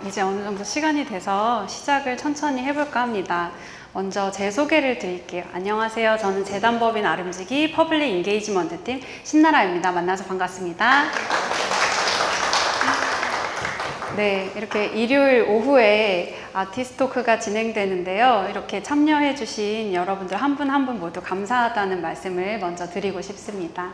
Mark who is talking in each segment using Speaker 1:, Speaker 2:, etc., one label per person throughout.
Speaker 1: 이제 어느 정도 시간이 돼서 시작을 천천히 해볼까 합니다. 먼저 제 소개를 드릴게요. 안녕하세요. 저는 재단법인 아름지기 퍼블릭 인게이지먼트 팀 신나라입니다. 만나서 반갑습니다. 네, 이렇게 일요일 오후에 아티스트 토크가 진행되는데요. 이렇게 참여해주신 여러분들 한 분 한 분 모두 감사하다는 말씀을 먼저 드리고 싶습니다.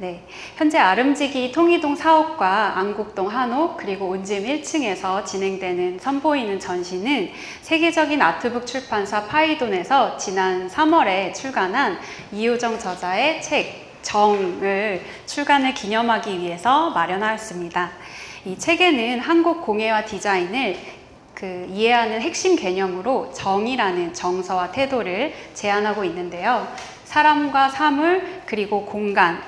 Speaker 1: 네, 현재 아름지기 통이동 사옥과 안국동 한옥 그리고 온짐 1층에서 진행되는 선보이는 전시는 세계적인 아트북 출판사 파이돈에서 지난 3월에 출간한 이효정 저자의 책 정을 출간을 기념하기 위해서 마련하였습니다. 이 책에는 한국 공예와 디자인을 이해하는 핵심 개념으로 정이라는 정서와 태도를 제안하고 있는데요. 사람과 사물 그리고 공간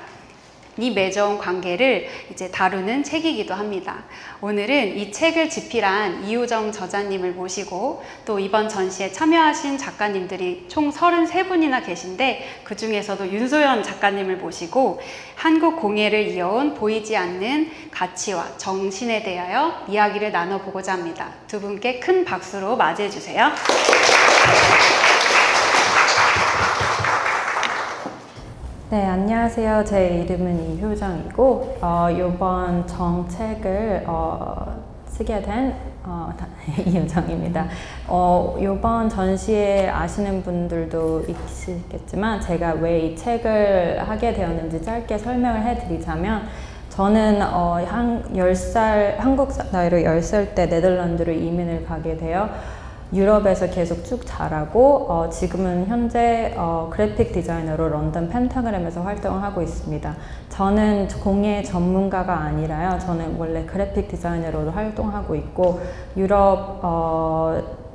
Speaker 1: 이 맺어온 관계를 이제 다루는 책이기도 합니다. 오늘은 이 책을 집필한 이효정 저자님을 모시고 또 이번 전시에 참여하신 작가님들이 총 33분이나 계신데 그 중에서도 윤소연 작가님을 모시고 한국 공예를 이어온 보이지 않는 가치와 정신에 대하여 이야기를 나눠보고자 합니다. 두 분께 큰 박수로 맞이해 주세요.
Speaker 2: 네, 안녕하세요. 제 이름은 이효정이고 이번 정책을 쓰게 된 이효정입니다. 이번 전시에 아시는 분들도 있으시겠지만 제가 왜 이 책을 하게 되었는지 짧게 설명을 해드리자면 저는 10살, 한국 나이로 10살 때 네덜란드로 이민을 가게 되어 유럽에서 계속 쭉 자라고 지금은 현재 그래픽 디자이너로 런던 펜타그램에서 활동을 하고 있습니다. 저는 공예 전문가가 아니라요. 저는 원래 그래픽 디자이너로도 활동하고 있고 유럽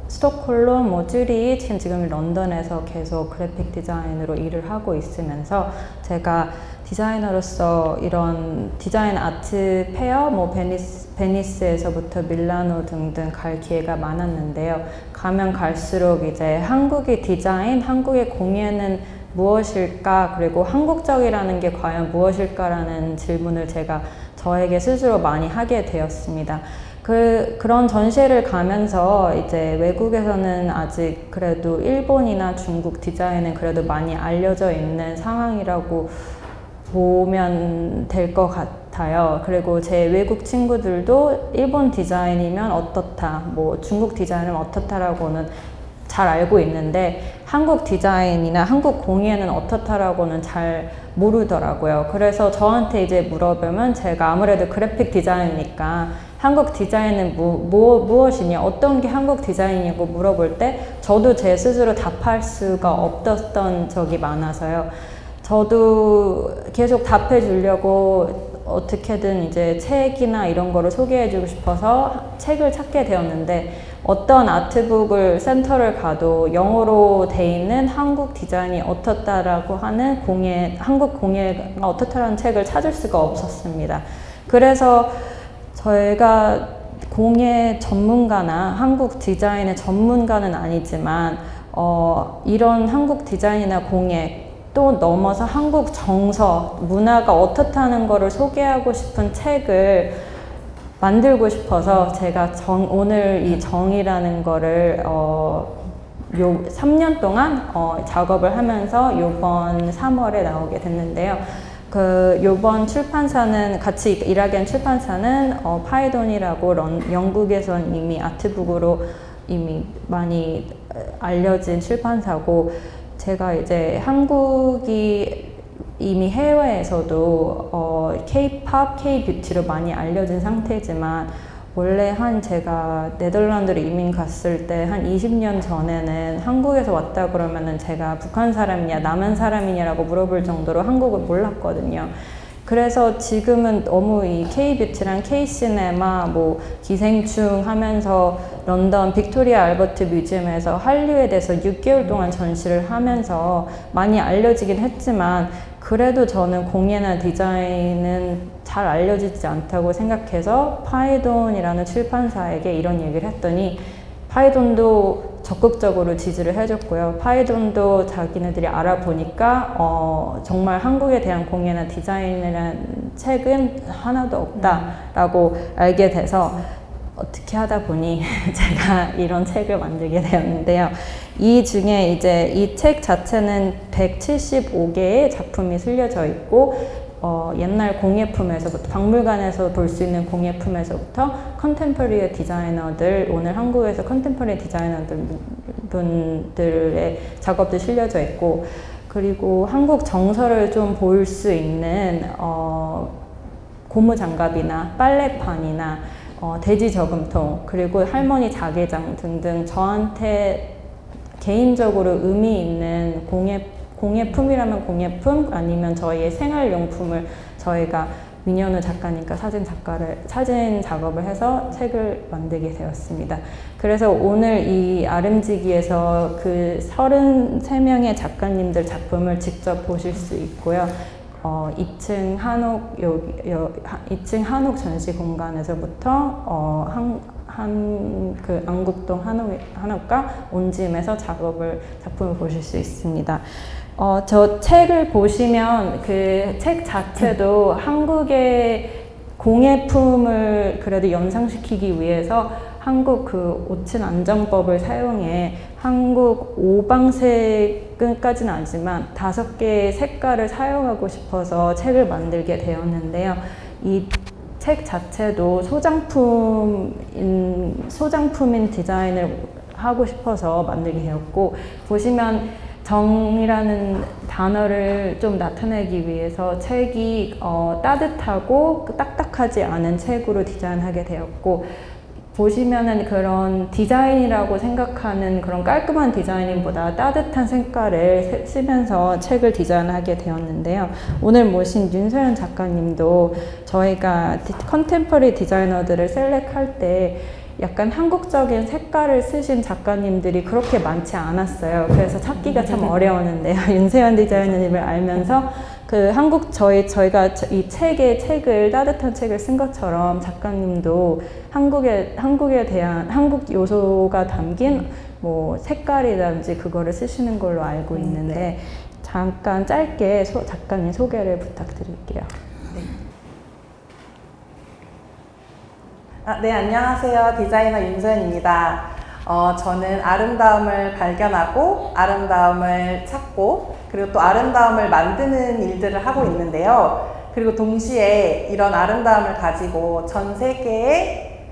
Speaker 2: 스톡홀름, 쭈리치, 지금 런던에서 계속 그래픽 디자인으로 일을 하고 있으면서 제가 디자이너로서 이런 디자인 아트 페어, 베니스에서부터 밀라노 등등 갈 기회가 많았는데요. 가면 갈수록 이제 한국의 디자인, 한국의 공예는 무엇일까, 그리고 한국적이라는 게 과연 무엇일까라는 질문을 제가 저에게 스스로 많이 하게 되었습니다. 그런 전시회를 가면서 이제 외국에서는 아직 그래도 일본이나 중국 디자인은 그래도 많이 알려져 있는 상황이라고 보면 될 것 같아요. 그리고 제 외국 친구들도 일본 디자인이면 어떻다, 중국 디자인은 어떻다라고는 잘 알고 있는데 한국 디자인이나 한국 공예는 어떻다라고는 잘 모르더라고요. 그래서 저한테 이제 물어보면 제가 아무래도 그래픽 디자인이니까 한국 디자인은 무엇이냐, 어떤 게 한국 디자인이냐고 물어볼 때 저도 제 스스로 답할 수가 없었던 적이 많아서요. 저도 계속 답해 주려고 어떻게든 이제 책이나 이런 거를 소개해 주고 싶어서 책을 찾게 되었는데 어떤 아트북을 센터를 가도 영어로 돼 있는 한국 디자인이 어떻다라고 하는 한국 공예가 어떻다라는 책을 찾을 수가 없었습니다. 그래서 저희가 공예 전문가나 한국 디자인의 전문가는 아니지만 이런 한국 디자인이나 공예 또 넘어서 한국 정서, 문화가 어떻다는 거를 소개하고 싶은 책을 만들고 싶어서 제가 오늘 이 정이라는 거를 요 3년 동안 작업을 하면서 요번 3월에 나오게 됐는데요. 요번 출판사는 같이 일하게 한 출판사는 파이돈이라고 영국에선 이미 아트북으로 이미 많이 알려진 출판사고 제가 이제 한국이 이미 해외에서도 K-팝, K-뷰티로 많이 알려진 상태지만 원래 제가 네덜란드로 이민 갔을 때 한 20년 전에는 한국에서 왔다 그러면은 제가 북한 사람이냐 남한 사람이냐라고 물어볼 정도로 한국을 몰랐거든요. 그래서 지금은 너무 이 K-뷰티랑 K-시네마, 기생충 하면서 런던 빅토리아 알버트 뮤지엄에서 한류에 대해서 6개월 동안 전시를 하면서 많이 알려지긴 했지만 그래도 저는 공예나 디자인은 잘 알려지지 않다고 생각해서 파이돈이라는 출판사에게 이런 얘기를 했더니 파이돈도 적극적으로 지지를 해줬고요. 파이돈도 자기네들이 알아보니까 정말 한국에 대한 공예나 디자인이라는 책은 하나도 없다라고 알게 돼서 어떻게 하다 보니 제가 이런 책을 만들게 되었는데요. 이 중에 이제 이 책 자체는 175개의 작품이 실려져 있고 옛날 공예품에서부터 박물관에서 볼 수 있는 공예품에서부터 컨템퍼리의 디자이너들, 오늘 한국에서 컨템퍼리 디자이너들 분들의 작업도 실려져 있고, 그리고 한국 정서를 좀 볼 수 있는 고무장갑이나 빨래판이나 돼지 저금통, 그리고 할머니 자개장 등등 저한테 개인적으로 의미 있는 공예품이라면 공예품, 아니면 저희의 생활용품을 저희가 민현우 작가님과 사진 작업을 해서 책을 만들게 되었습니다. 그래서 오늘 이 아름지기에서 그 33명의 작가님들 작품을 직접 보실 수 있고요. 2층 한옥 전시 공간에서부터 그 안국동 한옥과 온짐에서 작품을 보실 수 있습니다. 저 책을 보시면 그 책 자체도 한국의 공예품을 그래도 연상시키기 위해서 한국 그 오친 안전법을 사용해 한국 5방색까지는 아니지만 5개의 색깔을 사용하고 싶어서 책을 만들게 되었는데요. 이 책 자체도 소장품인 디자인을 하고 싶어서 만들게 되었고, 보시면 정이라는 단어를 좀 나타내기 위해서 책이 따뜻하고 딱딱하지 않은 책으로 디자인하게 되었고, 보시면은 그런 디자인이라고 생각하는 그런 깔끔한 디자인보다 따뜻한 색깔을 쓰면서 책을 디자인하게 되었는데요. 오늘 모신 윤서연 작가님도 저희가 컨템퍼리 디자이너들을 셀렉할 때 약간 한국적인 색깔을 쓰신 작가님들이 그렇게 많지 않았어요. 그래서 찾기가 참 어려웠는데요. 윤세연 디자이너님을 알면서 그 저희가 이 책을 따뜻한 책을 쓴 것처럼 작가님도 한국에 대한 한국 요소가 담긴 뭐 색깔이라든지 그거를 쓰시는 걸로 알고 있는데, 잠깐 짧게 작가님 소개를 부탁드릴게요.
Speaker 3: 네, 안녕하세요. 디자이너 윤소연입니다. 저는 아름다움을 발견하고 아름다움을 찾고 그리고 또 아름다움을 만드는 일들을 하고 있는데요. 그리고 동시에 이런 아름다움을 가지고 전 세계에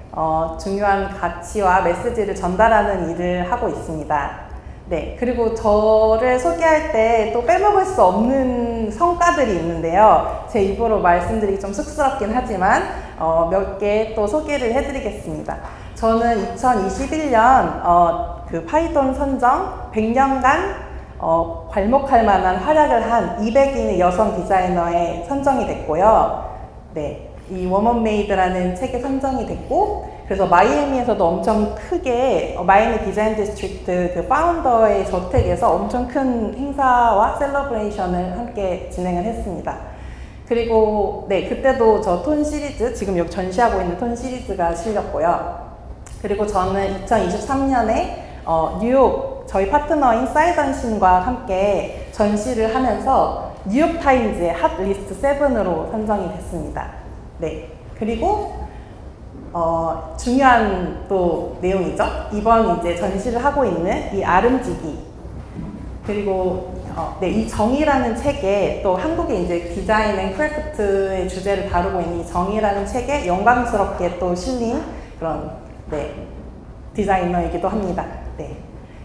Speaker 3: 중요한 가치와 메시지를 전달하는 일을 하고 있습니다. 네, 그리고 저를 소개할 때 또 빼먹을 수 없는 성과들이 있는데요. 제 입으로 말씀드리기 좀 쑥스럽긴 하지만 몇 개 또 소개를 해드리겠습니다. 저는 2021년 그 파이돈 선정 100년간 괄목할 만한 활약을 한 200인의 여성 디자이너에 선정이 됐고요. 네, 이 워먼메이드라는 책에 선정이 됐고, 그래서 마이애미에서도 엄청 크게 마이애미 디자인 디스트릭트 그 파운더의 저택에서 엄청 큰 행사와 셀러브레이션을 함께 진행을 했습니다. 그리고 네, 그때도 저 톤 시리즈, 지금 여기 전시하고 있는 톤 시리즈가 실렸고요. 그리고 저는 2023년에 뉴욕 저희 파트너인 사이던신과 함께 전시를 하면서 뉴욕타임즈의 핫 리스트 7으로 선정이 됐습니다. 네, 그리고 중요한 또 내용이죠. 이번 이제 전시를 하고 있는 이 아름지기, 그리고 네, 이 정이라는 책에 또 한국의 이제 디자인 앤 크래프트의 주제를 다루고 있는 이 정이라는 책에 영광스럽게 또 실린 그런 디자이너이기도 합니다. 네.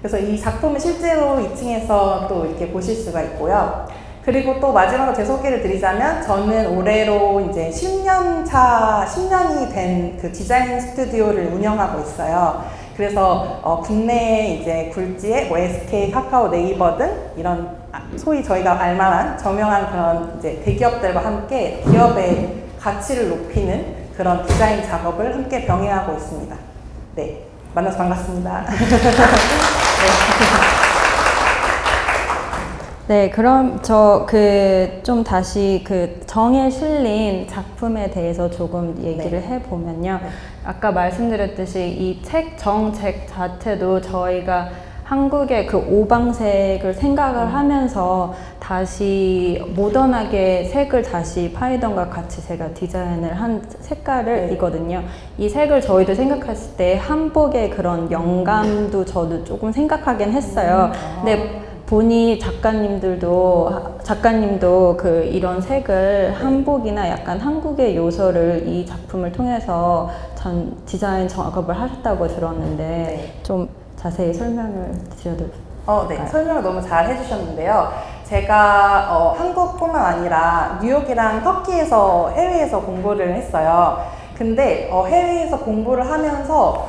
Speaker 3: 그래서 이 작품을 실제로 2층에서 또 이렇게 보실 수가 있고요. 그리고 또 마지막으로 제 소개를 드리자면, 저는 올해로 이제 10년이 된 그 디자인 스튜디오를 운영하고 있어요. 그래서 국내 이제 굴지의 뭐 SK, 카카오, 네이버 등 이런 소위 저희가 알만한 저명한 그런 이제 대기업들과 함께 기업의 가치를 높이는 그런 디자인 작업을 함께 병행하고 있습니다. 네, 만나서 반갑습니다.
Speaker 2: 네, 그럼 좀 다시 그 정에 실린 작품에 대해서 조금 얘기를 해보면요. 아까 말씀드렸듯이 이 책 자체도 저희가 한국의 그 오방색을 생각을 하면서 다시 모던하게 색을 다시 파이던과 같이 제가 디자인을 한 색깔이거든요. 이 색을 저희도 생각했을 때 한복의 그런 영감도 저도 조금 생각하긴 했어요. 근데 보니 작가님도 그 이런 색을 한복이나 약간 한국의 요소를 이 작품을 통해서 전 디자인 작업을 하셨다고 들었는데
Speaker 3: 네.
Speaker 2: 좀 자세히 설명을 드려도
Speaker 3: 네. 설명을 너무 잘 해주셨는데요. 제가 한국뿐만 아니라 뉴욕이랑 터키에서 해외에서 공부를 했어요. 근데 해외에서 공부를 하면서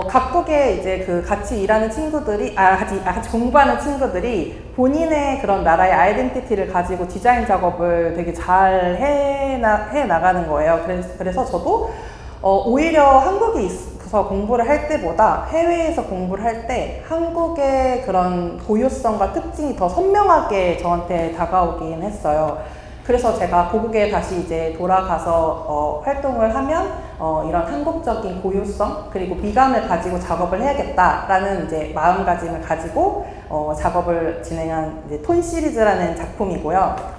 Speaker 3: 각국의 이제 그 같이 일하는 친구들이 같이 공부하는 친구들이 본인의 그런 나라의 아이덴티티를 가지고 디자인 작업을 되게 잘 해 나가는 거예요. 그래서 저도 오히려 한국에 있어서 공부를 할 때보다 해외에서 공부를 할 때 한국의 그런 고유성과 특징이 더 선명하게 저한테 다가오긴 했어요. 그래서 제가 고국에 다시 이제 돌아가서 활동을 하면 이런 한국적인 고유성 그리고 미감을 가지고 작업을 해야겠다라는 이제 마음가짐을 가지고 작업을 진행한 이제 톤 시리즈라는 작품이고요.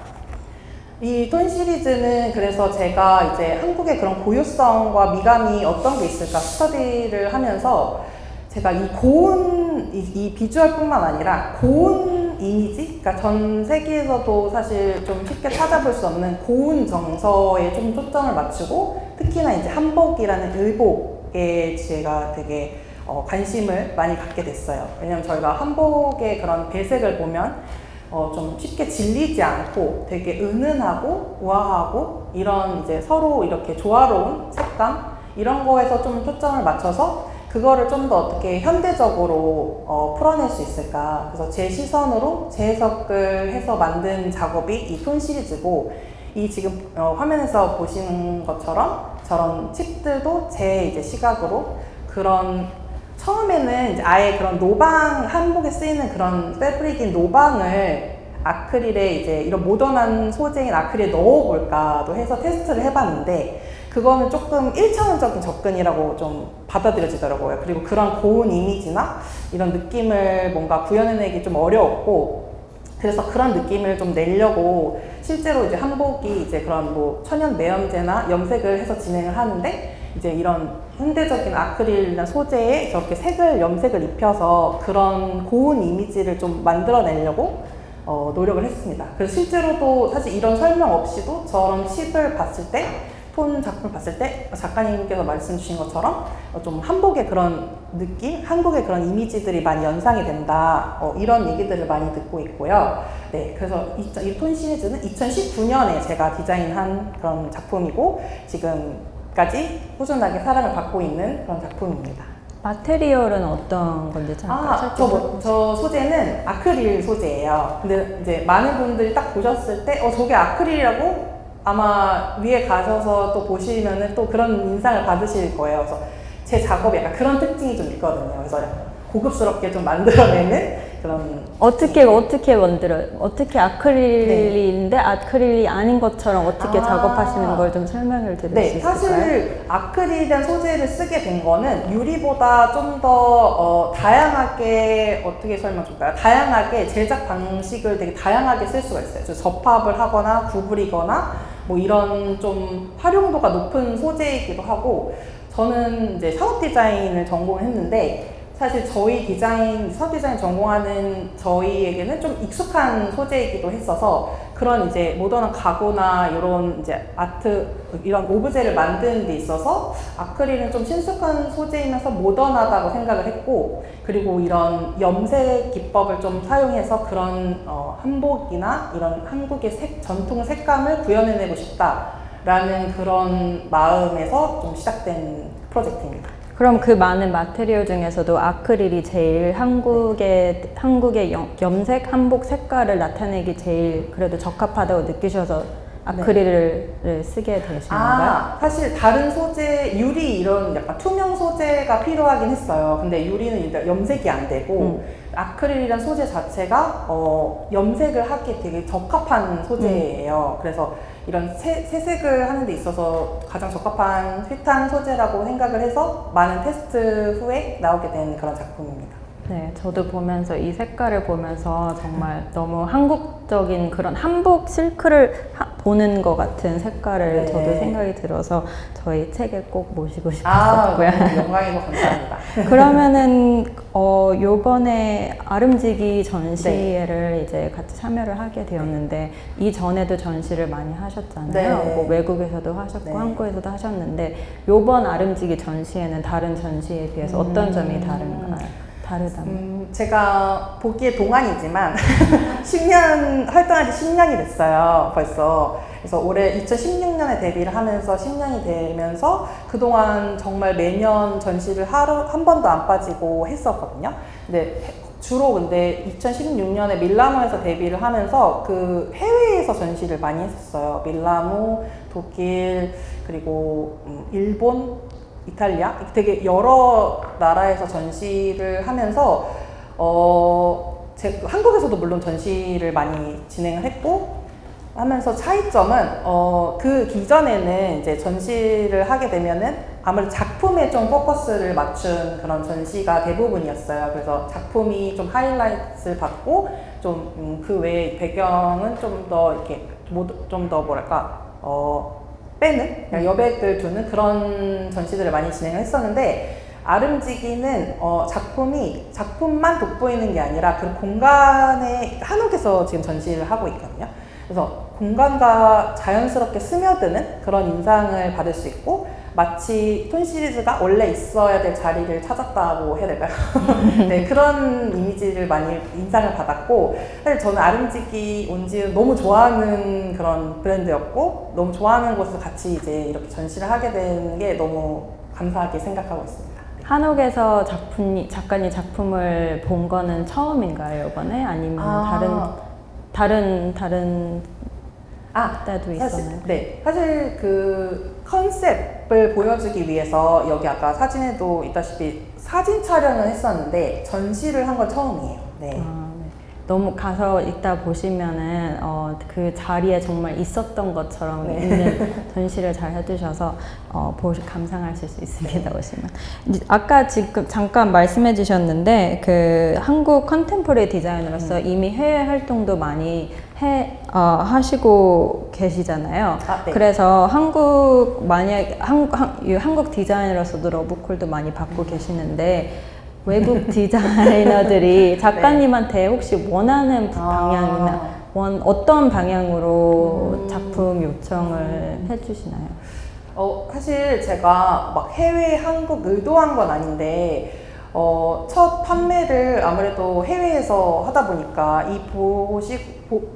Speaker 3: 이 톤 시리즈는 그래서 제가 이제 한국의 그런 고유성과 미감이 어떤 게 있을까 스터디를 하면서 제가 이 고운 이 비주얼뿐만 아니라 고운 이미지, 그러니까 전 세계에서도 사실 좀 쉽게 찾아볼 수 없는 고운 정서에 좀 초점을 맞추고 특히나 이제 한복이라는 의복에 제가 되게 관심을 많이 갖게 됐어요. 왜냐면 저희가 한복의 그런 배색을 보면 좀 쉽게 질리지 않고 되게 은은하고 우아하고 이런 이제 서로 이렇게 조화로운 색감 이런 거에서 좀 초점을 맞춰서 그거를 좀 더 어떻게 현대적으로 풀어낼 수 있을까. 그래서 제 시선으로 재해석을 해서 만든 작업이 이 톤 시리즈고 이 지금 화면에서 보시는 것처럼 저런 칩들도 제 이제 시각으로 그런 처음에는 이제 아예 그런 노방, 한복에 쓰이는 그런 패브릭인 노방을 아크릴에 이제 이런 모던한 소재인 아크릴에 넣어볼까도 해서 테스트를 해봤는데 그거는 조금 1차원적인 접근이라고 좀 받아들여지더라고요. 그리고 그런 고운 이미지나 이런 느낌을 뭔가 구현해내기 좀 어려웠고 그래서 그런 느낌을 좀 내려고 실제로 이제 한복이 이제 그런 뭐 천연 매염제나 염색을 해서 진행을 하는데 이제 이런 현대적인 아크릴이나 소재에 저렇게 염색을 입혀서 그런 고운 이미지를 좀 만들어내려고 노력을 했습니다. 그래서 실제로도 사실 이런 설명 없이도 저런 칩을 봤을 때 톤 작품을 봤을 때 작가님께서 말씀 주신 것처럼 좀 한복의 그런 느낌, 한국의 그런 이미지들이 많이 연상이 된다 이런 얘기들을 많이 듣고 있고요. 네, 그래서 이 톤 시리즈는 2019년에 제가 디자인한 그런 작품이고 지금까지 꾸준하게 사랑을 받고 있는 그런 작품입니다.
Speaker 2: 마테리얼은 어떤 건지 잠깐
Speaker 3: 저 소재는 아크릴 소재예요. 근데 이제 많은 분들이 딱 보셨을 때 저게 아크릴이라고 아마 위에 가셔서 또 보시면은 또 그런 인상을 받으실 거예요. 그래서 제 작업이 약간 그런 특징이 좀 있거든요. 그래서 고급스럽게 좀 만들어내는 그런.
Speaker 2: 어떻게 아크릴인데 아크릴이 아닌 것처럼 어떻게 작업하시는 걸 좀 설명을 드릴 수 있을까요?
Speaker 3: 사실 아크릴이란 소재를 쓰게 된 거는 유리보다 좀 더 다양하게 어떻게 설명 줄까요? 다양하게 제작 방식을 되게 다양하게 쓸 수가 있어요. 그래서 접합을 하거나 구부리거나 뭐 이런 좀 활용도가 높은 소재이기도 하고 저는 이제 산업 디자인을 전공을 했는데 사실 저희 산업 디자인 전공하는 저희에게는 좀 익숙한 소재이기도 했어서 그런 이제 모던한 가구나 이런 이제 아트, 이런 오브제를 만드는 데 있어서 아크릴은 좀 친숙한 소재이면서 모던하다고 생각을 했고 그리고 이런 염색 기법을 좀 사용해서 그런 한복이나 이런 한국의 전통 색감을 구현해내고 싶다라는 그런 마음에서 좀 시작된 프로젝트입니다.
Speaker 2: 그럼 그 많은 마테리얼 중에서도 아크릴이 제일 한국의 염색, 한복 색깔을 나타내기 제일 그래도 적합하다고 느끼셔서 아크릴을 쓰게 되신 건가요?
Speaker 3: 사실 다른 소재, 유리 이런 약간 투명 소재가 필요하긴 했어요. 근데 유리는 일단 염색이 안 되고 아크릴이란 소재 자체가 염색을 하기 되게 적합한 소재예요. 그래서 이런 새색을 하는 데 있어서 가장 적합한 휘탄 소재라고 생각을 해서 많은 테스트 후에 나오게 된 그런 작품입니다.
Speaker 2: 네, 저도 보면서 이 색깔을 보면서 정말 너무 한국적인 그런 한복 실크를 보는 것 같은 색깔을
Speaker 3: 네.
Speaker 2: 저도 생각이 들어서 저희 책에 꼭 모시고
Speaker 3: 아,
Speaker 2: 싶었었고요.
Speaker 3: 너무 영광이고 감사합니다.
Speaker 2: 그러면은 요번에 아름지기 전시회를 이제 같이 참여를 하게 되었는데 이 전에도 전시를 많이 하셨잖아요.
Speaker 3: 네.
Speaker 2: 뭐 외국에서도 하셨고
Speaker 3: 네.
Speaker 2: 한국에서도 하셨는데 요번 아름지기 전시회는 다른 전시에 비해서 어떤 점이 다르다면?
Speaker 3: 제가 보기에 동안이지만 10년 활동한 지 10년이 됐어요 벌써. 그래서 올해 2016년에 데뷔를 하면서 10년이 되면서 그동안 정말 매년 전시를 하루 한 번도 안 빠지고 했었거든요. 근데 주로 근데 2016년에 밀라노에서 데뷔를 하면서 그 해외에서 전시를 많이 했었어요. 밀라노, 독일, 그리고 일본, 이탈리아, 되게 여러 나라에서 전시를 하면서 한국에서도 물론 전시를 많이 진행을 했고 하면서 차이점은 그 기존에는 이제 전시를 하게 되면은 아무래도 작품에 좀 포커스를 맞춘 그런 전시가 대부분이었어요. 그래서 작품이 좀 하이라이트를 받고 좀 그 외의 배경은 좀 더 이렇게 좀 더 뭐랄까 빼는 여백을 두는 그런 전시들을 많이 진행을 했었는데 아름지기는 작품만 돋보이는 게 아니라 그 공간에 한옥에서 지금 전시를 하고 있거든요. 그래서 공간과 자연스럽게 스며드는 그런 인상을 받을 수 있고 마치 톤 시리즈가 원래 있어야 될 자리를 찾았다고 해야 될까요? 네, 그런 이미지를 많이 인상을 받았고 사실 저는 아름지기 온지 너무 좋아하는 그런 브랜드였고 너무 좋아하는 곳에서 같이 이제 이렇게 전시를 하게 된 게 너무 감사하게 생각하고 있습니다.
Speaker 2: 한옥에서 작가님 작품을 본 거는 처음인가요, 이번에? 아니면 다른 때도 있었나요?
Speaker 3: 사실 그 컨셉을 보여주기 위해서 여기 아까 사진에도 있다시피 사진 촬영을 했었는데 전시를 한 건 처음이에요. 네.
Speaker 2: 네. 너무 가서 이따 보시면은 그 자리에 정말 있었던 것처럼 있는 전시를 잘 해주셔서 감상하실 수 있습니다. 오시면. 아까 지금 잠깐 말씀해 주셨는데 그 한국 컨템포러리 디자이너로서 이미 해외 활동도 많이 하시고 계시잖아요.
Speaker 3: 네.
Speaker 2: 그래서 한국 디자이너로서도 러브콜도 많이 받고 계시는데 외국 디자이너들이 작가님한테 혹시 원하는 방향이나 어떤 방향으로 작품 요청을 해주시나요?
Speaker 3: 사실 제가 막 해외 한국 의도한 건 아닌데 첫 판매를 아무래도 해외에서 하다 보니까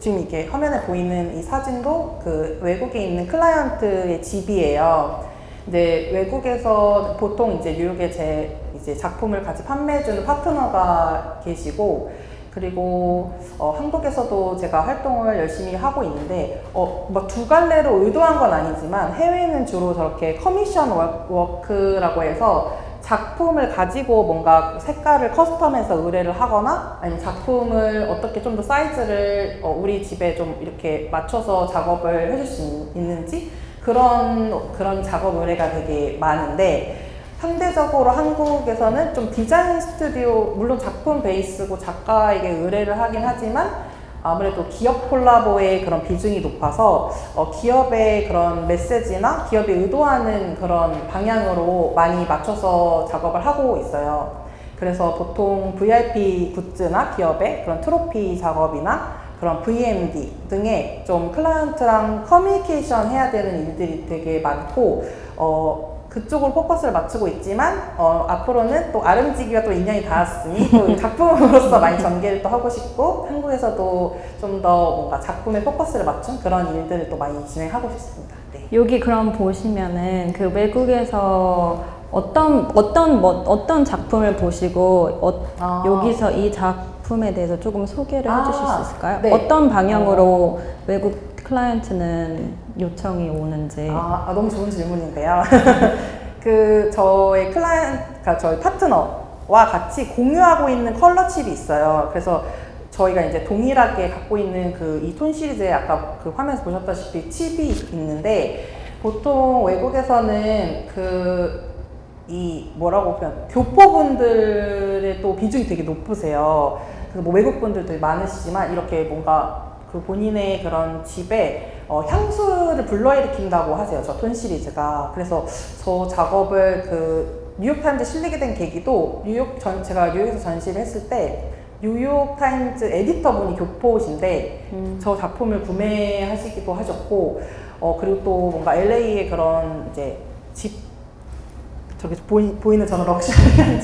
Speaker 3: 지금 이게 화면에 보이는 이 사진도 그 외국에 있는 클라이언트의 집이에요. 근데 외국에서 보통 이제 뉴욕에 이제 작품을 같이 판매해주는 파트너가 계시고 그리고 한국에서도 제가 활동을 열심히 하고 있는데 막 두 갈래로 의도한 건 아니지만 해외는 주로 저렇게 커미션 워크라고 해서 작품을 가지고 뭔가 색깔을 커스텀해서 의뢰를 하거나 아니면 작품을 어떻게 좀 더 사이즈를 우리 집에 좀 이렇게 맞춰서 작업을 해줄 수 있는지 그런 작업 의뢰가 되게 많은데 상대적으로 한국에서는 좀 디자인 스튜디오, 물론 작품 베이스고 작가에게 의뢰를 하긴 하지만 아무래도 기업 콜라보의 그런 비중이 높아서 기업의 그런 메시지나 기업이 의도하는 그런 방향으로 많이 맞춰서 작업을 하고 있어요. 그래서 보통 VIP 굿즈나 기업의 그런 트로피 작업이나 그런 VMD 등의 좀 클라이언트랑 커뮤니케이션 해야 되는 일들이 되게 많고 그쪽으로 포커스를 맞추고 있지만 앞으로는 또 아름지기와 또 인연이 닿았으니 또 작품으로서 많이 전개를 또 하고 싶고 한국에서도 좀 더 뭔가 작품에 포커스를 맞춘 그런 일들을 또 많이 진행하고 싶습니다. 네.
Speaker 2: 여기 그럼 보시면은 그 외국에서 어떤 작품을 보시고 여기서 이 작품에 대해서 조금 소개를 해주실 수 있을까요?
Speaker 3: 네.
Speaker 2: 어떤 방향으로 외국 클라이언트는 요청이 오는지.
Speaker 3: 너무 좋은 질문인데요. 저희 클라이언트, 저희 파트너와 같이 공유하고 있는 컬러 칩이 있어요. 그래서 저희가 이제 동일하게 갖고 있는 이 톤 시리즈에 아까 그 화면에서 보셨다시피 칩이 있는데 보통 외국에서는 뭐라고 표현, 교포분들의 또 비중이 되게 높으세요. 그래서 뭐 외국분들도 많으시지만 이렇게 뭔가 그 본인의 그런 집에 향수를 불러일으킨다고 하세요. 저 톤 시리즈가. 그래서 저 작업을 그 뉴욕타임즈에 실리게 된 계기도 제가 뉴욕에서 전시를 했을 때 뉴욕타임즈 에디터분이 교포신데 저 작품을 구매하시기도 하셨고 그리고 또 뭔가 LA의 그런 이제 집 저기 보이는 저는 럭셔리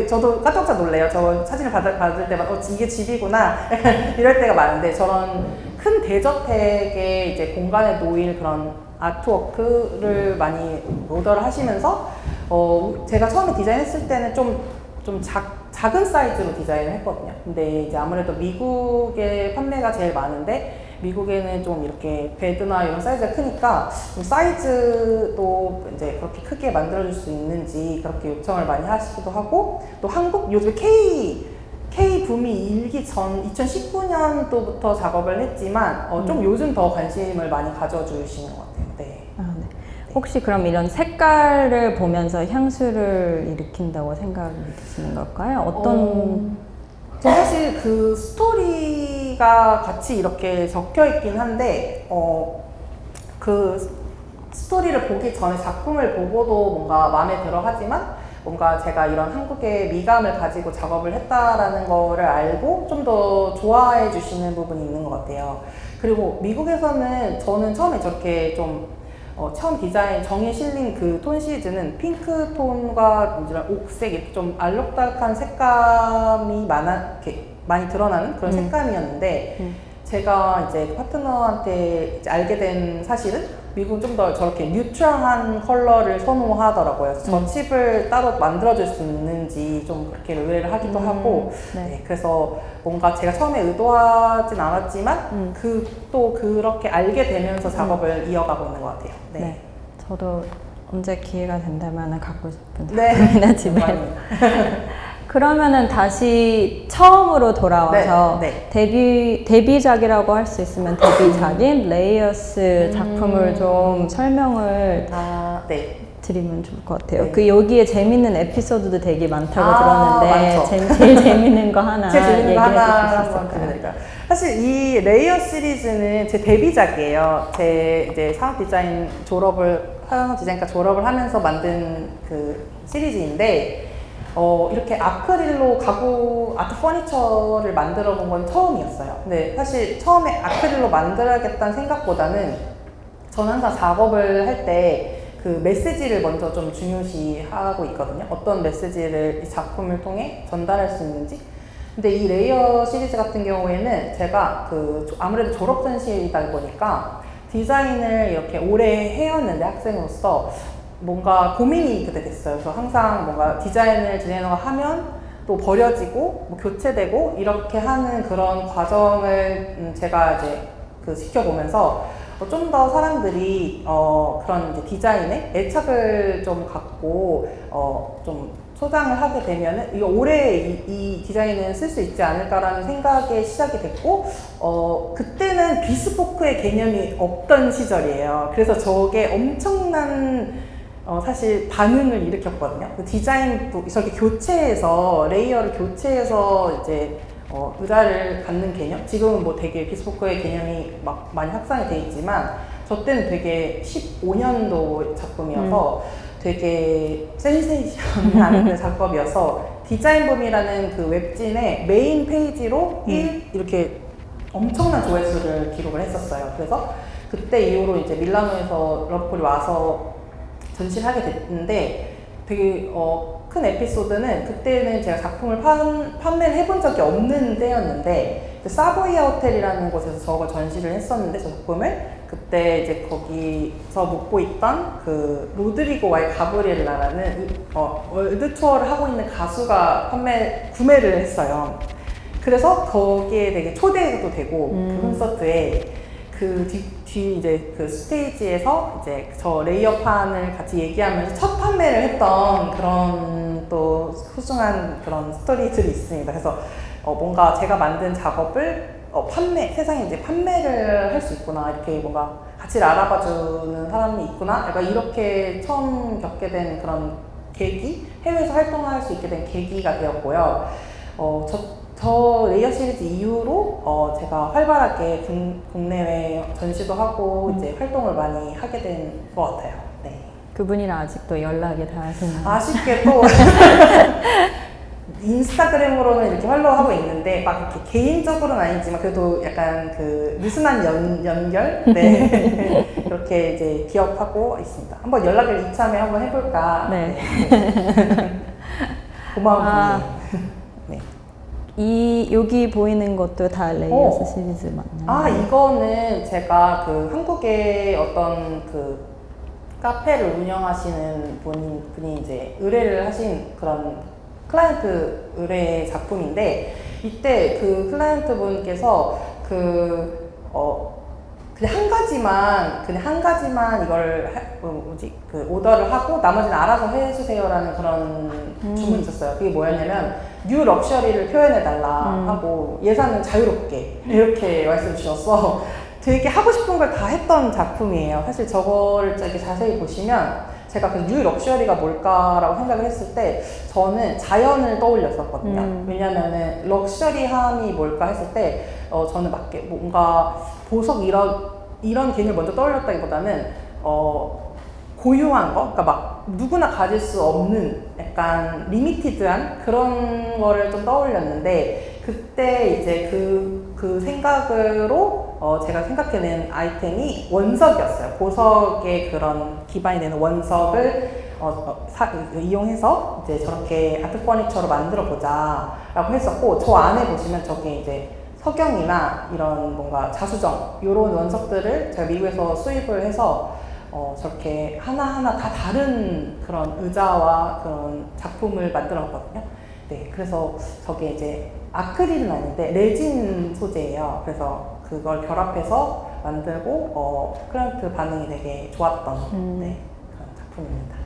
Speaker 3: 저도 깜짝깜짝 놀래요. 저 사진을 받을 때마다 이게 집이구나 약간 이럴 때가 많은데 저런 큰 대저택의 이제 공간에 놓일 그런 아트워크를 많이 오더를 하시면서 제가 처음에 디자인했을 때는 좀 작은 사이즈로 디자인을 했거든요. 근데 이제 아무래도 미국의 판매가 제일 많은데 미국에는 좀 이렇게 베드나 이런 사이즈가 크니까 좀 사이즈도 이제 그렇게 크게 만들어줄 수 있는지 그렇게 요청을 많이 하시기도 하고 또 한국 요즘에 K 붐이 일기 전 2019년도부터 작업을 했지만 좀 요즘 더 관심을 많이 가져주시는 것 같아요. 네.
Speaker 2: 아, 네. 혹시 그럼 이런 색깔을 보면서 향수를 일으킨다고 생각이 드시는 걸까요? 어떤
Speaker 3: 사실 그 스토리가 같이 이렇게 적혀 있긴 한데 그 스토리를 보기 전에 작품을 보고도 뭔가 마음에 들어 하지만 뭔가 제가 이런 한국의 미감을 가지고 작업을 했다라는 거를 알고 좀 더 좋아해 주시는 부분이 있는 것 같아요. 그리고 미국에서는 저는 처음에 저렇게 좀 처음 디자인 정에 실린 그 톤 시리즈는 핑크 톤과 옥색 이렇게 좀 알록달록한 색감이 이렇게 많이 드러나는 그런 색감이었는데 제가 이제 파트너한테 이제 알게 된 사실은 미국은 좀 더 저렇게 뉴트럴한 컬러를 선호하더라고요. 그래서 저 칩을 따로 만들어줄 수 있는지 좀 그렇게 의뢰를 하기도 하고 네, 그래서 뭔가 제가 처음에 의도하진 않았지만 또 그렇게 알게 되면서 작업을 이어가고 있는 것 같아요. 네.
Speaker 2: 네. 저도 언제 기회가 된다면 갖고 싶은
Speaker 3: 네.
Speaker 2: 작품이나 집에. 그러면은 다시 처음으로 돌아와서
Speaker 3: 네.
Speaker 2: 데뷔작이라고 할 수 있으면 데뷔작인 레이어스 작품을 좀 설명을
Speaker 3: 네.
Speaker 2: 드리면 좋을 것 같아요.
Speaker 3: 네.
Speaker 2: 그 여기에 재밌는 에피소드도 되게 많다고 들었는데 제일 재밌는 거 하나 얘기해 주실 수 있을까요?
Speaker 3: 사실 이 레이어 시리즈는 제 데뷔작이에요. 제 이제 산업 디자인과 졸업을 하면서 만든 그 시리즈인데 이렇게 아크릴로 가구 아트 퍼니처를 만들어 본 건 처음이었어요. 근데 사실 처음에 아크릴로 만들어야겠다는 생각보다는 저는 항상 작업을 할 때 그 메시지를 먼저 좀 중요시하고 있거든요. 어떤 메시지를 이 작품을 통해 전달할 수 있는지. 근데 이 레이어 시리즈 같은 경우에는 제가 아무래도 졸업 전시이다 보니까 디자인을 이렇게 오래 해왔는데 학생으로서 뭔가 고민이 그때 됐어요. 그래서 항상 뭔가 디자이너가 하면 또 버려지고 뭐 교체되고 이렇게 하는 그런 과정을 제가 이제 지켜보면서 좀 더 사람들이 그런 이제 디자인에 애착을 좀 갖고 좀 소장을 하게 되면은 이거 오래 이 디자인은 쓸 수 있지 않을까라는 생각에 시작이 됐고 그때는 비스포크의 개념이 없던 시절이에요. 그래서 저게 엄청난 사실 반응을 일으켰거든요. 그 디자인도 저렇게 교체해서 레이어를 교체해서 이제 의자를 갖는 개념? 지금은 뭐 되게 비스포크의 개념이 막 많이 확산이 돼 있지만 저 때는 되게 15년도 작품이어서 되게 센세이션한 작업이어서 디자인붐이라는 그 웹진의 메인 페이지로 이렇게 엄청난 조회수를 기록을 했었어요. 그래서 그때 이후로 이제 밀라노에서 러브콜이 와서 전시를 하게 됐는데 되게 큰 에피소드는 그때는 제가 작품을 판매를 해본 적이 없는 때였는데 사보이아 호텔이라는 곳에서 저거 전시를 했었는데 저 작품을 그때 이제 거기서 묵고 있던 그 로드리고 와이 가브리엘라라는 월드 투어를 하고 있는 가수가 구매를 했어요. 그래서 거기에 되게 초대도 되고 그 콘서트에 그 뒤 이제 그 스테이지에서 이제 저 레이어판을 같이 얘기하면서 첫 판매를 했던 그런 또 소중한 그런 스토리들이 있습니다. 그래서 뭔가 제가 만든 작업을 세상에 이제 판매를 할 수 있구나, 이렇게 뭔가 가치를 알아봐주는 사람이 있구나, 약간 이렇게 처음 겪게 된 그런 계기, 해외에서 활동할 수 있게 된 계기가 되었고요. 저 레이어 시리즈 이후로 제가 활발하게 국내외 전시도 하고 이제 활동을 많이 하게 된 것 같아요. 네.
Speaker 2: 그분이랑 아직도 연락이 닿으시나요?
Speaker 3: 아쉽게도 인스타그램으로는 이렇게 팔로우하고 있는데 막 이렇게 개인적으로는 아니지만 그래도 약간 그 느슨한 연결? 네. 그렇게 이제 기억하고 있습니다. 한번 연락을 이참에 한번 해볼까.
Speaker 2: 네.
Speaker 3: 고마운 분이에요. 네.
Speaker 2: 여기 보이는 것도 다 레이어스 시리즈 맞나요?
Speaker 3: 이거는 제가 그 한국의 어떤 그 카페를 운영하시는 분이 이제 의뢰를 하신 그런 클라이언트 의뢰 작품인데, 이때 그 클라이언트 분께서 그냥 한 가지만 이걸 그 오더를 하고 나머지는 알아서 해주세요라는 그런 주문이 있었어요. 그게 뭐였냐면 뉴 럭셔리를 표현해달라 하고 예산은 자유롭게 이렇게 말씀 주셔서 되게 하고 싶은 걸 다 했던 작품이에요. 사실 저거를 저기 자세히 보시면 제가 그 뉴 럭셔리가 뭘까라고 생각을 했을 때 저는 자연을 떠올렸었거든요. 왜냐면은 럭셔리함이 뭘까 했을 때 저는 뭔가 보석 이런 개념을 먼저 떠올렸다기보다는 고유한 거, 그러니까 막 누구나 가질 수 없는 약간 리미티드한 그런 거를 좀 떠올렸는데, 그때 이제 그 생각으로 제가 생각해낸 아이템이 원석이었어요. 보석의 그런 기반이 되는 원석을 이용해서 이제 저렇게 아트 퍼니처로 만들어 보자 라고 했었고, 저 안에 보시면 저게 이제 석영이나 이런 뭔가 자수정 이런 원석들을 제가 미국에서 수입을 해서 저렇게 하나하나 다 다른 그런 의자와 그런 작품을 만들어 봤거든요. 네, 그래서 저게 이제 아크릴은 아닌데 레진 소재예요. 그래서 그걸 결합해서 만들고 클라이언트 반응이 되게 좋았던 네, 그런 작품입니다.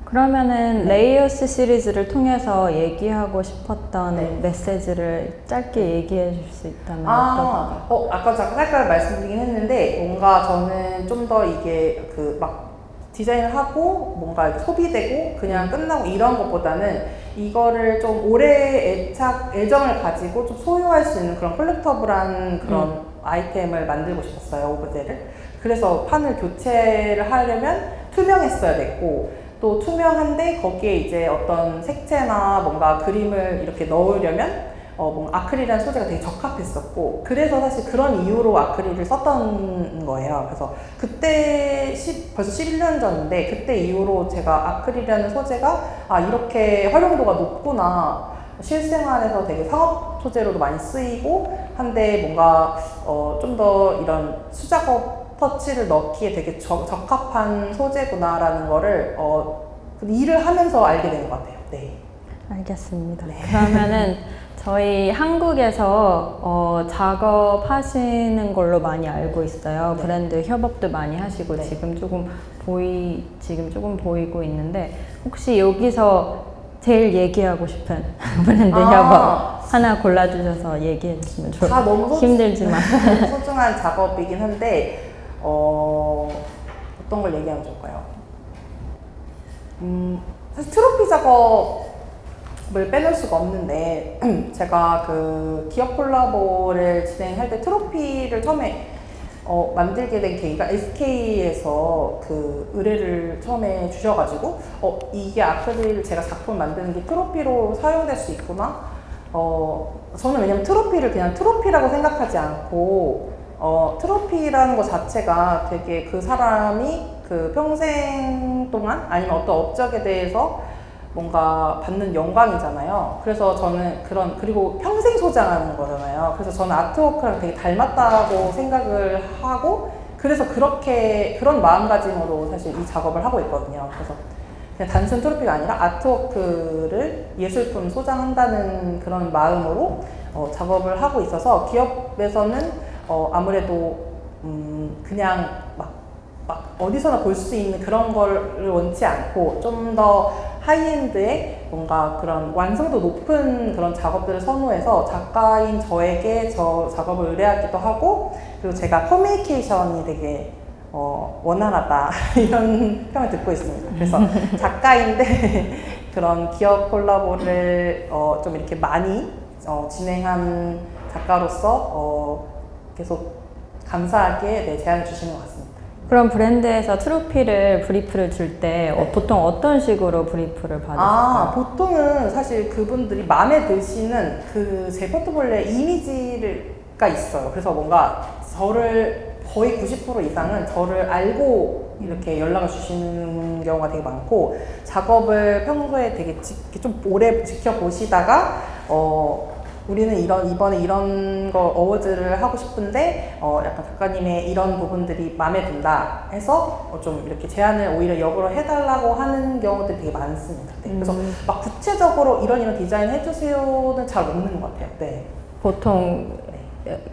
Speaker 2: 그러면은 레이어스 시리즈를 통해서 얘기하고 싶었던
Speaker 3: 네.
Speaker 2: 메시지를 짧게 얘기해 줄 수 있다면
Speaker 3: 아까 잠깐 말씀드리긴 했는데, 뭔가 저는 좀 더 이게 막 디자인을 하고 뭔가 소비되고 그냥 끝나고 이런 것보다는 이거를 좀 오래 애정을 가지고 좀 소유할 수 있는 그런 컬렉터블한 그런 아이템을 만들고 싶었어요, 오브제를. 그래서 판을 교체를 하려면 투명했어야 됐고, 또 투명한데 거기에 이제 어떤 색채나 뭔가 그림을 이렇게 넣으려면 뭔가 아크릴이라는 소재가 되게 적합했었고, 그래서 사실 그런 이유로 아크릴을 썼던 거예요. 그래서 그때 벌써 11년 전인데 그때 이후로 제가 아크릴이라는 소재가 이렇게 활용도가 높구나, 실생활에서 되게 상업 소재로도 많이 쓰이고 한데 뭔가 좀 더 이런 수작업 터치를 넣기에 되게 적합한 소재구나라는 거를 일을 하면서 알게 된 것 같아요. 네.
Speaker 2: 알겠습니다. 네. 그러면은 저희 한국에서 작업하시는 걸로 많이 알고 있어요.
Speaker 3: 네.
Speaker 2: 브랜드 협업도 많이 하시고
Speaker 3: 네.
Speaker 2: 지금 조금 보이고 있는데, 혹시 여기서 제일 얘기하고 싶은 브랜드 협업 하나 골라주셔서 얘기해 주시면 좋을 것 같아요.
Speaker 3: 너무
Speaker 2: 힘들지만
Speaker 3: 소중한 작업이긴 한데 어떤 걸 얘기하면 좋을까요? 사실 트로피 작업을 빼놓을 수가 없는데 제가 그 기업 콜라보를 진행할 때 트로피를 처음에 만들게 된 계기가 SK에서 그 의뢰를 처음에 주셔가지고 이게 아크릴 제가 작품 만드는 게 트로피로 사용될 수 있구나. 저는 왜냐면 트로피를 그냥 트로피라고 생각하지 않고 트로피라는 것 자체가 되게 그 사람이 그 평생 동안 아니면 어떤 업적에 대해서 뭔가 받는 영광이잖아요. 그래서 저는 그리고 평생 소장하는 거잖아요. 그래서 저는 아트워크랑 되게 닮았다고 생각을 하고, 그래서 그런 마음가짐으로 사실 이 작업을 하고 있거든요. 그래서 그냥 단순 트로피가 아니라 아트워크를 예술품 소장한다는 그런 마음으로 작업을 하고 있어서, 기업에서는 아무래도 그냥 막 막 어디서나 볼 수 있는 그런 거를 원치 않고 좀 더 하이엔드의 뭔가 그런 완성도 높은 그런 작업들을 선호해서 작가인 저에게 저 작업을 의뢰하기도 하고, 그리고 제가 커뮤니케이션이 되게 원활하다 이런 평을 듣고 있습니다. 그래서 작가인데 그런 기업 콜라보를 좀 이렇게 많이 진행한 작가로서 계속 감사하게 제안을 주시는 것 같습니다.
Speaker 2: 그럼 브랜드에서 트로피를 브리프를 줄 때
Speaker 3: 네.
Speaker 2: 보통 어떤 식으로 브리프를 받으실까요?
Speaker 3: 보통은 사실 그분들이 마음에 드시는 그 제 포트폴리오의 이미지가 있어요. 그래서 뭔가 저를 거의 90% 이상은 저를 알고 이렇게 연락을 주시는 경우가 되게 많고, 작업을 평소에 되게 좀 오래 지켜보시다가 우리는 이번에 이런 거 어워즈를 하고 싶은데 약간 작가님의 이런 부분들이 마음에 든다 해서 좀 이렇게 제안을 오히려 역으로 해달라고 하는 경우들이 되게 많습니다. 네. 그래서 막 구체적으로 이런 디자인 해주세요는 잘 없는 것 같아요. 네.
Speaker 2: 보통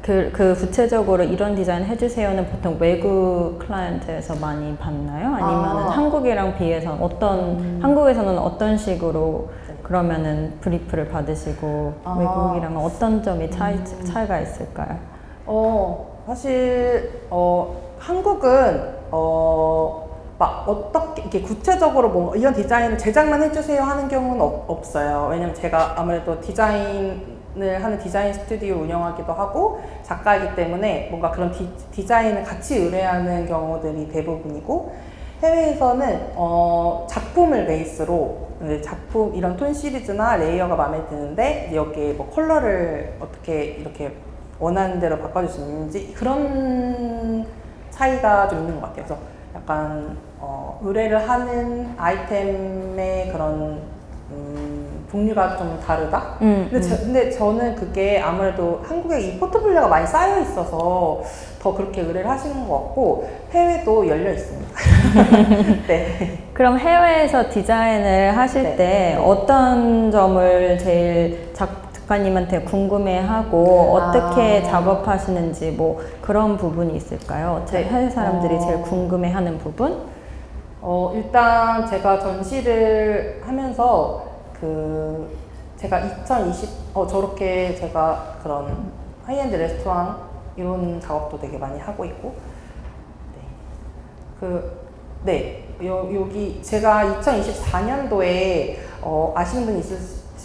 Speaker 2: 그 구체적으로 이런 디자인 해주세요는 보통 외국 클라이언트에서 많이 받나요? 아니면 한국이랑 비해서 한국에서는 어떤 식으로 그러면은 브리프를 받으시고 외국이랑은 어떤 점이 차이가 있을까요?
Speaker 3: 사실 한국은 막 어떻게 이렇게 구체적으로 뭐 이런 디자인을 제작만 해주세요 하는 경우는 없어요. 왜냐면 제가 아무래도 디자인을 하는 디자인 스튜디오를 운영하기도 하고 작가이기 때문에 뭔가 그런 디자인을 같이 의뢰하는 경우들이 대부분이고, 해외에서는 작품을 베이스로 작품 이런 톤 시리즈나 레이어가 마음에 드는데 여기에 뭐 컬러를 어떻게 이렇게 원하는 대로 바꿔줄 수 있는지, 그런 차이가 좀 있는 것 같아요. 그래서 약간 의뢰를 하는 아이템의 그런 종류가 좀 다르다? 근데 저는 그게 아무래도 한국에 이 포트폴리오가 많이 쌓여 있어서 더 그렇게 의뢰를 하시는 것 같고, 해외도 열려 있습니다. 네.
Speaker 2: 그럼 해외에서 디자인을 하실
Speaker 3: 네.
Speaker 2: 때 어떤 점을 제일 작가님한테 궁금해하고 어떻게 작업하시는지 뭐 그런 부분이 있을까요?
Speaker 3: 네.
Speaker 2: 해외 사람들이 제일 궁금해하는 부분?
Speaker 3: 일단 제가 전시를 하면서 제가 저렇게 제가 그런 하이엔드 레스토랑 이런 작업도 되게 많이 하고 있고, 여기 제가 2024년도에 아시는 분이 있을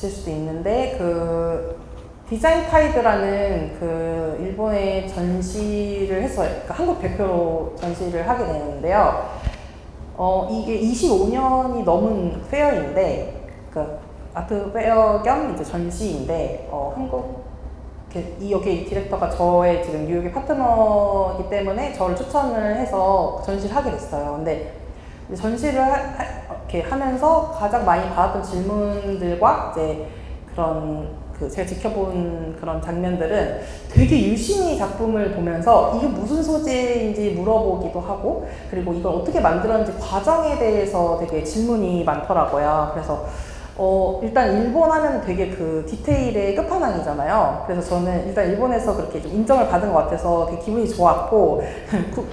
Speaker 3: 수도 있는데 디자인 타이드라는 일본의 전시를 했어요. 그러니까 한국 대표로 전시를 하게 되는데요. 이게 25년이 넘은 페어인데 아트 페어 겸 이제 전시인데 여기 디렉터가 저의 지금 뉴욕의 파트너이기 때문에 저를 추천을 해서 전시를 하게 됐어요. 근데 전시를 이렇게 하면서 가장 많이 받았던 질문들과 이제 제가 지켜본 그런 장면들은 되게 유심히 작품을 보면서 이게 무슨 소재인지 물어보기도 하고, 그리고 이걸 어떻게 만들었는지 과정에 대해서 되게 질문이 많더라고요. 그래서 일단 일본 하면 되게 디테일의 끝판왕이잖아요. 그래서 저는 일단 일본에서 그렇게 좀 인정을 받은 것 같아서 되게 기분이 좋았고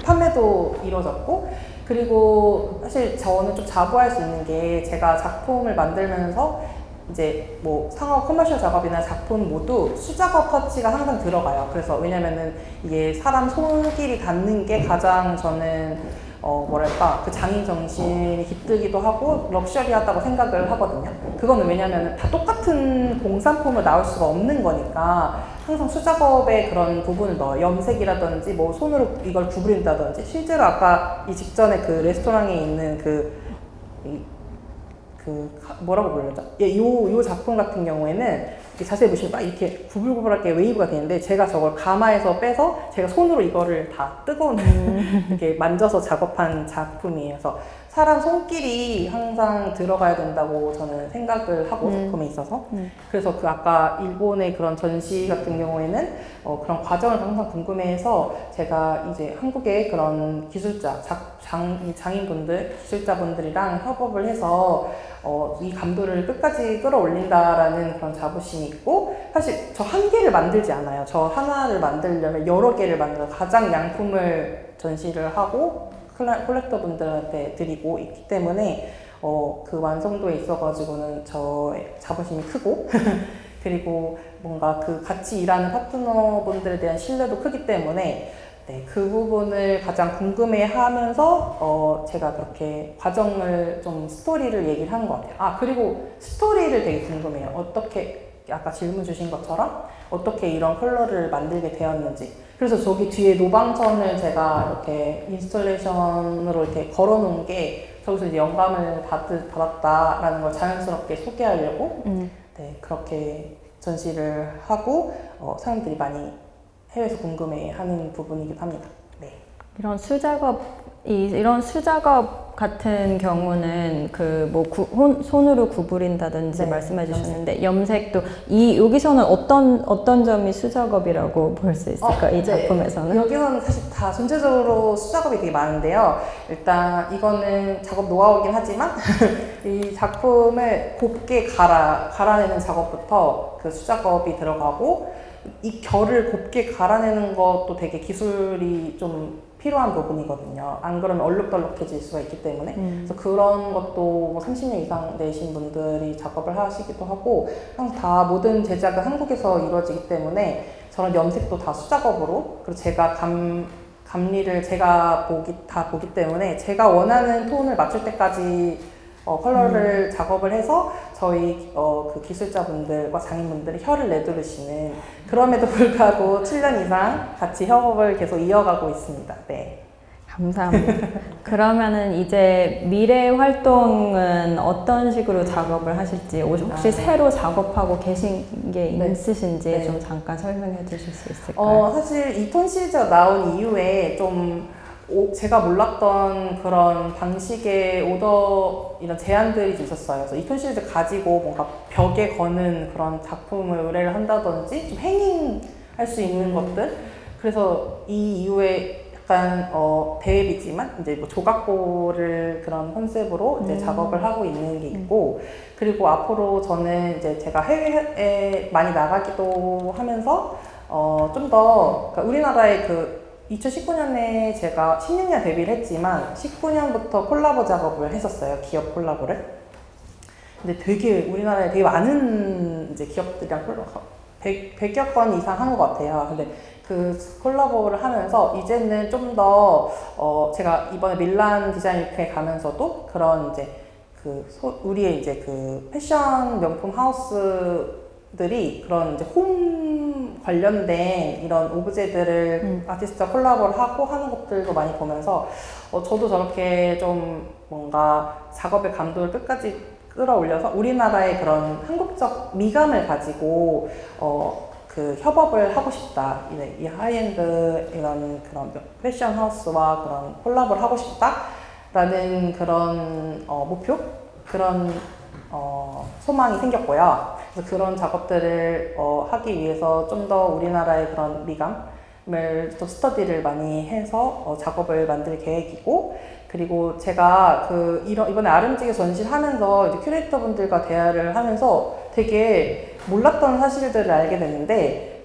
Speaker 3: 판매도 이루어졌고, 그리고 사실 저는 좀 자부할 수 있는 게 제가 작품을 만들면서 이제 뭐 상업 커머셜 작업이나 작품 모두 수작업 터치가 항상 들어가요. 그래서 왜냐면은 이게 사람 손길이 닿는 게 가장 저는 그 장인 정신이 깃들기도 하고 럭셔리하다고 생각을 하거든요. 그거는 왜냐면 다 똑같은 공산품으로 나올 수가 없는 거니까 항상 수작업의 그런 부분을 넣어요. 염색이라든지 뭐 손으로 이걸 구부린다든지, 실제로 아까 이 직전에 레스토랑에 있는 뭐라고 불렀죠? 요 작품 같은 경우에는 자세히 보시면 막 이렇게 구불구불하게 웨이브가 되는데, 제가 저걸 가마에서 빼서 제가 손으로 이거를 다 뜨거운 이렇게 만져서 작업한 작품이에요. 그래서 사람 손길이 항상 들어가야 된다고 저는 생각을 하고, 작품에 있어서. 그래서 아까 일본의 그런 전시 같은 경우에는 그런 과정을 항상 궁금해해서 제가 이제 한국의 그런 기술자, 장인분들, 기술자분들이랑 협업을 해서 이 감도를 끝까지 끌어올린다라는 그런 자부심이 있고, 사실 저 한 개를 만들지 않아요. 저 하나를 만들려면 여러 개를 만들어서 가장 양품을 전시를 하고 콜렉터 분들한테 드리고 있기 때문에 그 완성도에 있어가지고는 저의 자부심이 크고 그리고 뭔가 그 같이 일하는 파트너분들에 대한 신뢰도 크기 때문에 네, 그 부분을 가장 궁금해하면서 제가 그렇게 과정을 좀 스토리를 얘기를 하는 것 같아요. 아 그리고 스토리를 되게 궁금해요. 어떻게 아까 질문 주신 것처럼 어떻게 이런 컬러를 만들게 되었는지. 그래서 저기 뒤에 노방천을 제가 이렇게 인스톨레이션으로 이렇게 걸어놓은 게 저기서 이제 영감을 받았다라는 걸 자연스럽게 소개하려고 네, 그렇게 전시를 하고 사람들이 많이 해외에서 궁금해하는 부분이기도 합니다. 네.
Speaker 2: 이런 수작업 같은 경우는 손으로 구부린다든지
Speaker 3: 네,
Speaker 2: 말씀해 주셨는데 염색도 여기서는 어떤 점이 수작업이라고 볼 수 있을까? 이 작품에서는?
Speaker 3: 네. 여기서는 사실 다 전체적으로 수작업이 되게 많은데요. 일단 이거는 작업 노하우이긴 하지만 이 작품을 곱게 갈아내는 작업부터 그 수작업이 들어가고 이 결을 곱게 갈아내는 것도 되게 기술이 좀 필요한 부분이거든요. 안 그러면 얼룩덜룩해질 수가 있기 때문에. 그래서 그런 것도 뭐 30년 이상 내신 분들이 작업을 하시기도 하고, 항상 다 모든 제작은 한국에서 이루어지기 때문에 저런 염색도 다 수작업으로, 그리고 제가 감리를 제가 보기 때문에 제가 원하는 톤을 맞출 때까지 컬러를 작업을 해서 저희 그 기술자분들과 장인분들이 혀를 내두르시는, 그럼에도 불구하고 7년 이상 같이 협업을 계속 이어가고 있습니다. 네.
Speaker 2: 감사합니다. 그러면은 이제 미래 활동은 어떤 식으로 작업을 하실지 혹시 새로 작업하고 계신 게 있으신지
Speaker 3: 네.
Speaker 2: 좀 잠깐 설명해 주실 수 있을까요?
Speaker 3: 사실 이 톤 시리즈가 나온 이후에 좀 제가 몰랐던 그런 방식의 오더 이런 제안들이 좀 있었어요. 그래서 이 톤 시리즈 가지고 뭔가 벽에 거는 그런 작품을 의뢰를 한다든지 좀 행잉 할 수 있는 것들. 그래서 이 이후에 약간 대회비지만 이제 뭐 조각보를 그런 컨셉으로 이제 작업을 하고 있는 게 있고, 그리고 앞으로 저는 이제 제가 해외에 많이 나가기도 하면서 좀 더 그러니까 우리나라의 2019년에 제가 16년 데뷔를 했지만 19년부터 콜라보 작업을 했었어요. 기업 콜라보를. 근데 되게 우리나라에 되게 많은 이제 기업들이랑 100여 건 이상 한 것 같아요. 근데 그 콜라보를 하면서 이제는 좀 더 제가 이번에 밀란 디자인 위크에 가면서도 그런 이제 우리의 이제 그 패션 명품 하우스들이 그런 이제 홈 관련된 이런 오브제들을 아티스트와 콜라보를 하고 하는 것들도 많이 보면서 저도 저렇게 좀 뭔가 작업의 감도를 끝까지 끌어올려서 우리나라의 그런 한국적 미감을 가지고 그 협업을 하고 싶다. 이 하이엔드 이런 그런 패션 하우스와 그런 콜라보를 하고 싶다라는 그런 목표, 그런 소망이 생겼고요. 그래서 그런 작업들을 하기 위해서 좀 더 우리나라의 그런 미감을 또 스터디를 많이 해서 작업을 만들 계획이고, 그리고 제가 이번에 아름지게 전시를 하면서 이제 큐레이터 분들과 대화를 하면서 되게 몰랐던 사실들을 알게 됐는데,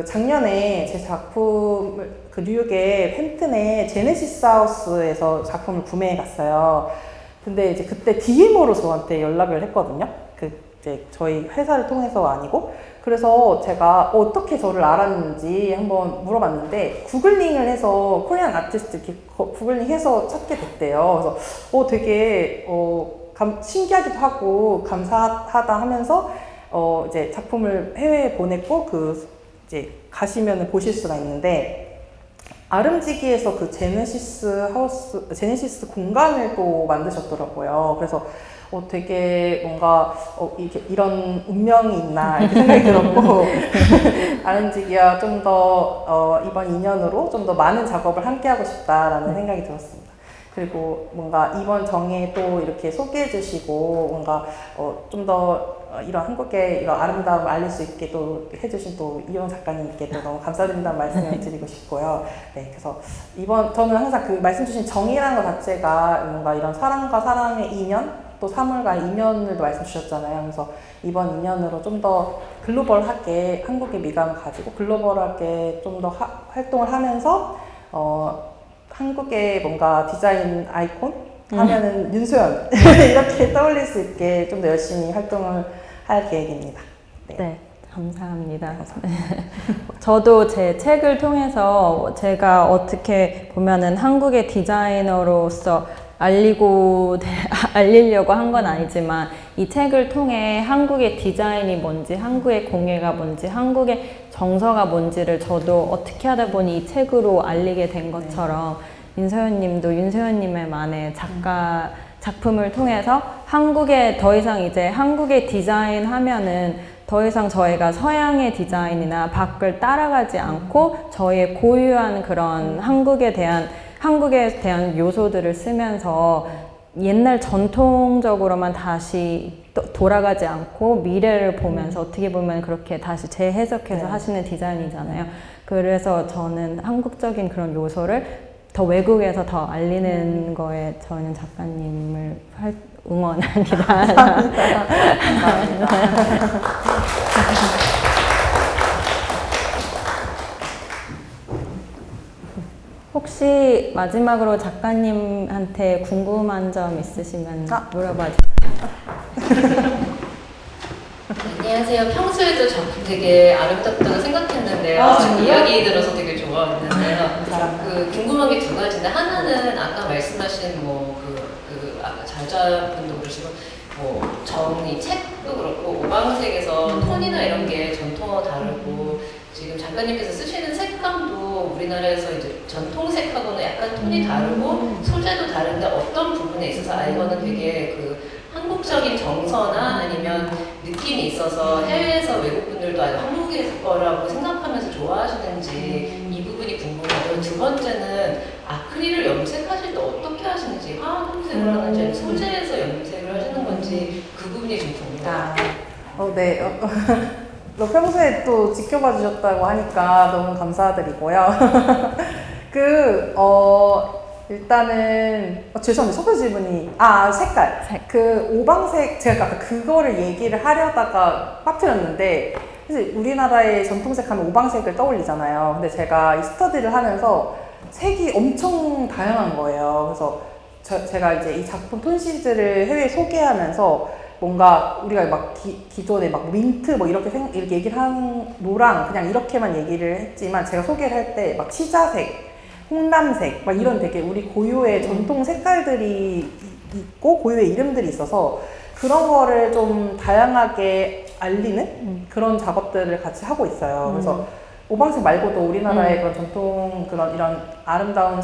Speaker 3: 작년에 제 작품을 뉴욕의 펜튼의 제네시스 하우스에서 작품을 구매해 갔어요. 근데 이제 그때 DM으로 저한테 연락을 했거든요. 이제 저희 회사를 통해서 아니고. 그래서 제가 어떻게 저를 알았는지 한번 물어봤는데, 구글링을 해서 코리안 아티스트 이렇게 구글링해서 찾게 됐대요. 그래서 되게 신기하기도 하고 감사하다 하면서 이제 작품을 해외에 보냈고 이제 가시면 보실 수가 있는데, 아름지기에서 제네시스 공간을 또 만드셨더라고요. 그래서 되게 뭔가 이런 운명이 있나 이렇게 생각이 들었고 아름지기와 좀 더 이번 2년으로 좀 더 많은 작업을 함께 하고 싶다라는 생각이 들었습니다. 그리고 뭔가 이번 정에 또 이렇게 소개해 주시고 뭔가 좀 더 이런 한국의 이런 아름다움을 알릴 수 있게 또 해주신 또 이용 작가님께 또 너무 감사드린다는 말씀을 드리고 싶고요. 네, 그래서 저는 항상 말씀 주신 정이라는 것 자체가 뭔가 이런 사랑과 사랑의 인연, 또 3월과 인연을 말씀 주셨잖아요. 그래서 이번 2년으로 좀 더 글로벌하게 한국의 미감을 가지고 글로벌하게 좀 더 활동을 하면서 한국의 뭔가 디자인 아이콘 하면은 윤소연 이렇게 떠올릴 수 있게 좀 더 열심히 활동을 할 계획입니다. 네.
Speaker 2: 네, 감사합니다. 저도 제 책을 통해서 제가 어떻게 보면은 한국의 디자이너로서 알리려고 한 건 아니지만 이 책을 통해 한국의 디자인이 뭔지, 한국의 공예가 뭔지, 한국의 정서가 뭔지를 저도 어떻게 하다 보니 이 책으로 알리게 된 것처럼 윤서연님도 윤서연님의만의 작품을 통해서 한국의 더 이상 이제 한국의 디자인 하면은 더 이상 저희가 서양의 디자인이나 밖을 따라가지 않고 저희의 고유한 그런 한국에 대한 요소들을 쓰면서 옛날 전통적으로만 다시 돌아가지 않고 미래를 보면서 어떻게 보면 그렇게 다시 재해석해서 하시는 디자인이잖아요. 그래서 저는 한국적인 그런 요소를 더 외국에서 더 알리는 거에 저는 작가님을 응원합니다. 혹시 마지막으로 작가님한테 궁금한 점 있으시면 물어봐 주세요.
Speaker 4: 안녕하세요. 평소에도 작품 되게 아름답다고 생각했는데요. 지금 이야기 들어서 되게 좋아했는데요. 그 궁금한 게 두 가지인데 하나는 아까 말씀하신 아까 자자분도 그러시고 정리 책도 그렇고 오방색에서 톤이나 이런 게 전통과 다르고 지금 작가님께서 쓰시는 색감도 우리나라에서 이제 전통색하고는 약간 톤이 다르고 소재도 다른데 어떤 부분에 있어서 이거는 되게 한국적인 정서나 아니면 느낌이 있어서 해외에서 외국분들도 아주 한국의 거라고 생각하면서 좋아하시는지 이 부분이 궁금하고요. 두 번째는 아크릴을 염색하실 때 어떻게 하시는지 화학 염색을 하는지 아니면 소재에서 염색을 하시는 건지 그 부분이 좀 궁금해요.
Speaker 3: 네. 평소에 또 지켜봐 주셨다고 하니까 너무 감사드리고요. 일단은 죄송한데 첫 번째 질문이 색깔. 그 오방색 제가 아까 그거를 얘기를 하려다가 빠뜨렸는데 사실 우리나라의 전통색 하면 오방색을 떠올리잖아요. 근데 제가 이 스터디를 하면서 색이 엄청 다양한 거예요. 그래서 제가 이제 이 작품 톤시즈를 해외에 소개하면서 뭔가 우리가 막 기존에 막 민트 이렇게 얘기를 한 노랑 그냥 이렇게만 얘기를 했지만 제가 소개를 할 때 막 치자색, 홍남색 이런 되게 우리 고유의 전통 색깔들이 있고 고유의 이름들이 있어서 그런 거를 좀 다양하게 알리는 그런 작업들을 같이 하고 있어요. 그래서 오방색 말고도 우리나라의 그런 전통 이런 아름다운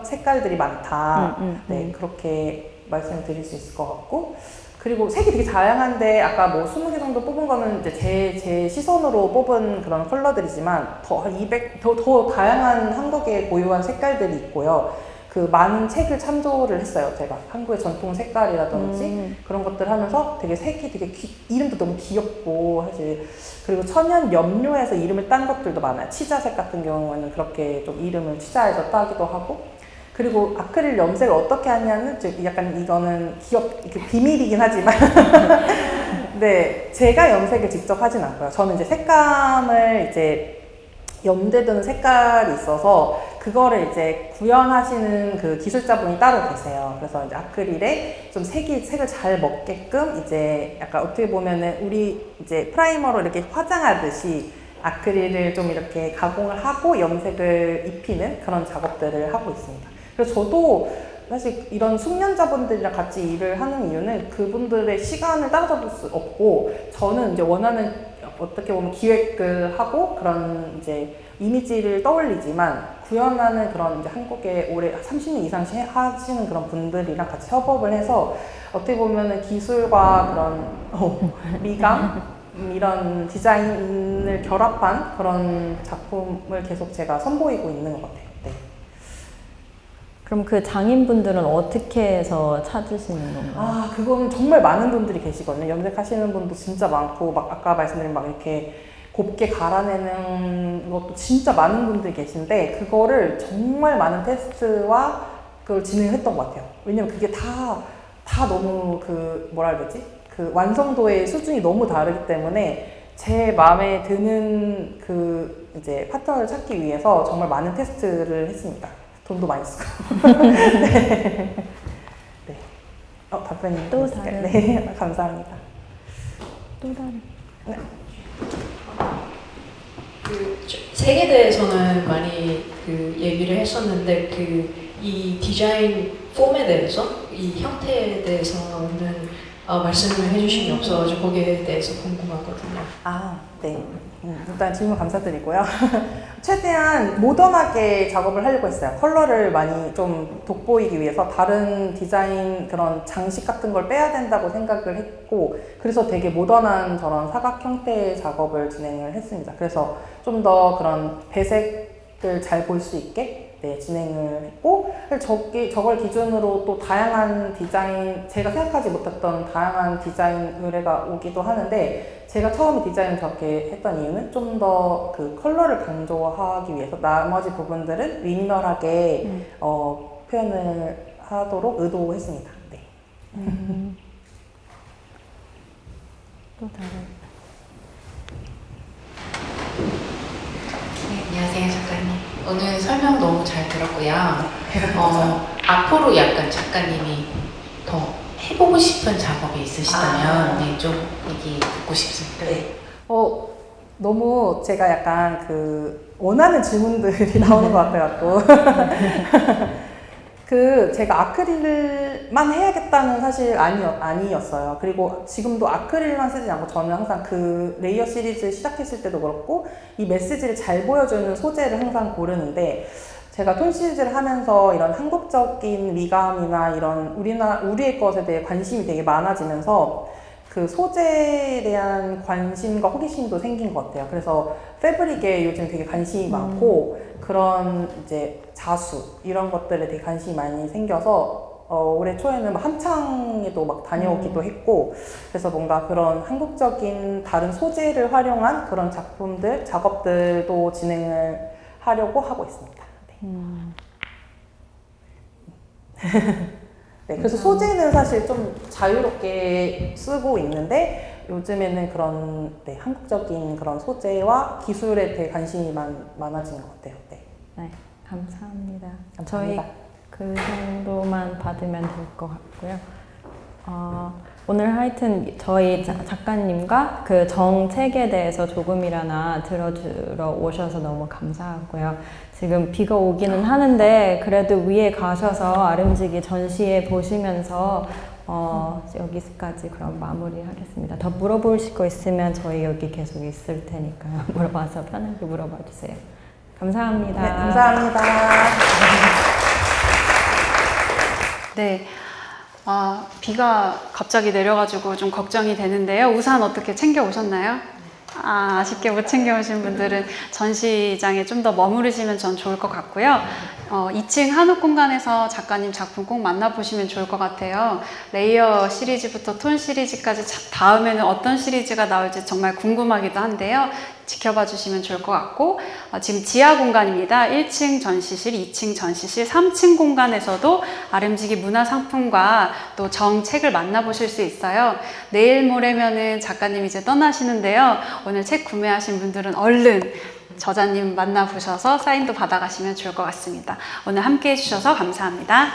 Speaker 3: 색깔들이 많다. 네, 그렇게 말씀드릴 수 있을 것 같고. 그리고 색이 되게 다양한데 아까 20개 정도 뽑은 거는 이제 제 시선으로 뽑은 그런 컬러들이지만 더 다양한 한국의 고유한 색깔들이 있고요. 많은 책을 참조를 했어요. 제가 한국의 전통 색깔이라든지 그런 것들 하면서 되게 색이 되게 이름도 너무 귀엽고 사실 그리고 천연 염료에서 이름을 딴 것들도 많아요. 치자색 같은 경우에는 그렇게 좀 이름을 치자에서 따기도 하고 그리고 아크릴 염색을 어떻게 하냐는 약간 이거는 비밀이긴 하지만 네, 제가 염색을 직접 하진 않고요. 저는 이제 색감을 염되는 색깔이 있어서 그거를 이제 구현하시는 그 기술자분이 따로 계세요. 그래서 이제 아크릴에 좀 색을 잘 먹게끔 이제 약간 어떻게 보면은 우리 이제 프라이머로 이렇게 화장하듯이 아크릴을 좀 이렇게 가공을 하고 염색을 입히는 그런 작업들을 하고 있습니다. 그래서 저도 사실 이런 숙련자분들이랑 같이 일을 하는 이유는 그분들의 시간을 따라잡을 수 없고 저는 이제 원하는 어떻게 보면 기획을 하고 그런 이제 이미지를 떠올리지만 구현하는 그런 이제 한국에 오래 30년 이상 하시는 그런 분들이랑 같이 협업을 해서 어떻게 보면은 기술과 그런 미감 이런 디자인을 결합한 그런 작품을 계속 제가 선보이고 있는 것 같아요. 네.
Speaker 2: 그럼 그 장인분들은 어떻게 해서 찾으시는 건가요?
Speaker 3: 그거는 정말 많은 분들이 계시거든요. 염색하시는 분도 진짜 많고, 아까 말씀드린 이렇게 곱게 갈아내는 것도 진짜 많은 분들이 계신데, 그거를 정말 많은 테스트와 그걸 진행했던 것 같아요. 왜냐면 그게 다 너무 뭐라 해야 되지? 완성도의 수준이 너무 다르기 때문에 제 마음에 드는 이제 파트너를 찾기 위해서 정말 많은 테스트를 했습니다. 돈도 많이 쓰고. 네. 네. 답변이
Speaker 2: 또
Speaker 3: 있을까요?
Speaker 2: 다른-
Speaker 3: 네, 감사합니다.
Speaker 2: 또 다른.
Speaker 5: 그 세계대에서는 많이 그 얘기를 했었는데 그 이 디자인 폼에 대해서 이 형태에 대해서는 말씀을 해주신 게 없어가지고 거기에 대해서 궁금하거든요.
Speaker 3: 네. 일단 질문 감사드리고요. 최대한 모던하게 작업을 하려고 했어요. 컬러를 많이 좀 돋보이기 위해서 다른 디자인 그런 장식 같은 걸 빼야 된다고 생각을 했고, 그래서 되게 모던한 저런 사각 형태의 작업을 진행을 했습니다. 그래서 좀 더 그런 배색을 잘 볼 수 있게 진행을 했고, 저걸 기준으로 또 다양한 디자인, 제가 생각하지 못했던 다양한 디자인 의뢰가 오기도 하는데, 제가 처음에 디자인을 저렇게 했던 이유는 좀 더 그 컬러를 강조하기 위해서 나머지 부분들은 미니멀하게 표현을 하도록 의도했습니다. 네.
Speaker 2: 또 다른.
Speaker 6: 네, 안녕하세요 작가님. 오늘 설명 너무 잘 들었고요. 앞으로 약간 작가님이 더 해보고 싶은 작업이 있으시다면 네, 좀 얘기 듣고 싶습니다.
Speaker 3: 네. 너무 제가 약간 원하는 질문들이 나오는 것 같아갖고. 제가 아크릴만 해야겠다는 사실 아니었어요. 그리고 지금도 아크릴만 쓰지 않고 저는 항상 레이어 시리즈 시작했을 때도 그렇고 이 메시지를 잘 보여주는 소재를 항상 고르는데, 제가 톤 시리즈를 하면서 이런 한국적인 미감이나 이런 우리의 것에 대해 관심이 되게 많아지면서 그 소재에 대한 관심과 호기심도 생긴 것 같아요. 그래서 패브릭에 요즘 되게 관심이 많고, 그런 이제 자수 이런 것들에 되게 관심이 많이 생겨서 올해 초에는 막 함창에도 막 다녀오기도 했고, 그래서 뭔가 그런 한국적인 다른 소재를 활용한 그런 작업들도 진행을 하려고 하고 있습니다. 네, 그래서 소재는 사실 좀 자유롭게 쓰고 있는데, 요즘에는 그런 한국적인 그런 소재와 기술에 되게 관심이 많아진 것 같아요. 네.
Speaker 2: 네, 감사합니다.
Speaker 3: 감사합니다.
Speaker 2: 저희 그 정도만 받으면 될 것 같고요. 오늘 하여튼 저희 작가님과 그 정책에 대해서 조금이라나 들어주러 오셔서 너무 감사하고요. 지금 비가 오기는 하는데 그래도 위에 가셔서 아름지기 전시회 보시면서 여기까지 그럼 마무리하겠습니다. 더 물어보실 거 있으면 저희 여기 계속 있을 테니까요. 물어봐서 편하게 물어봐 주세요. 감사합니다.
Speaker 3: 네, 감사합니다.
Speaker 1: 네. 비가 갑자기 내려가지고 좀 걱정이 되는데요. 우산 어떻게 챙겨 오셨나요? 아쉽게 못 챙겨 오신 분들은 전시장에 좀 더 머무르시면 전 좋을 것 같고요. 2층 한옥 공간에서 작가님 작품 꼭 만나보시면 좋을 것 같아요. 레이어 시리즈부터 톤 시리즈까지 다음에는 어떤 시리즈가 나올지 정말 궁금하기도 한데요. 지켜봐 주시면 좋을 것 같고, 지금 지하 공간입니다. 1층 전시실, 2층 전시실, 3층 공간에서도 아름지기 문화상품과 또 정책을 만나보실 수 있어요. 내일 모레면은 작가님 이제 떠나시는데요. 오늘 책 구매하신 분들은 얼른 저자님 만나보셔서 사인도 받아가시면 좋을 것 같습니다. 오늘 함께 해주셔서 감사합니다.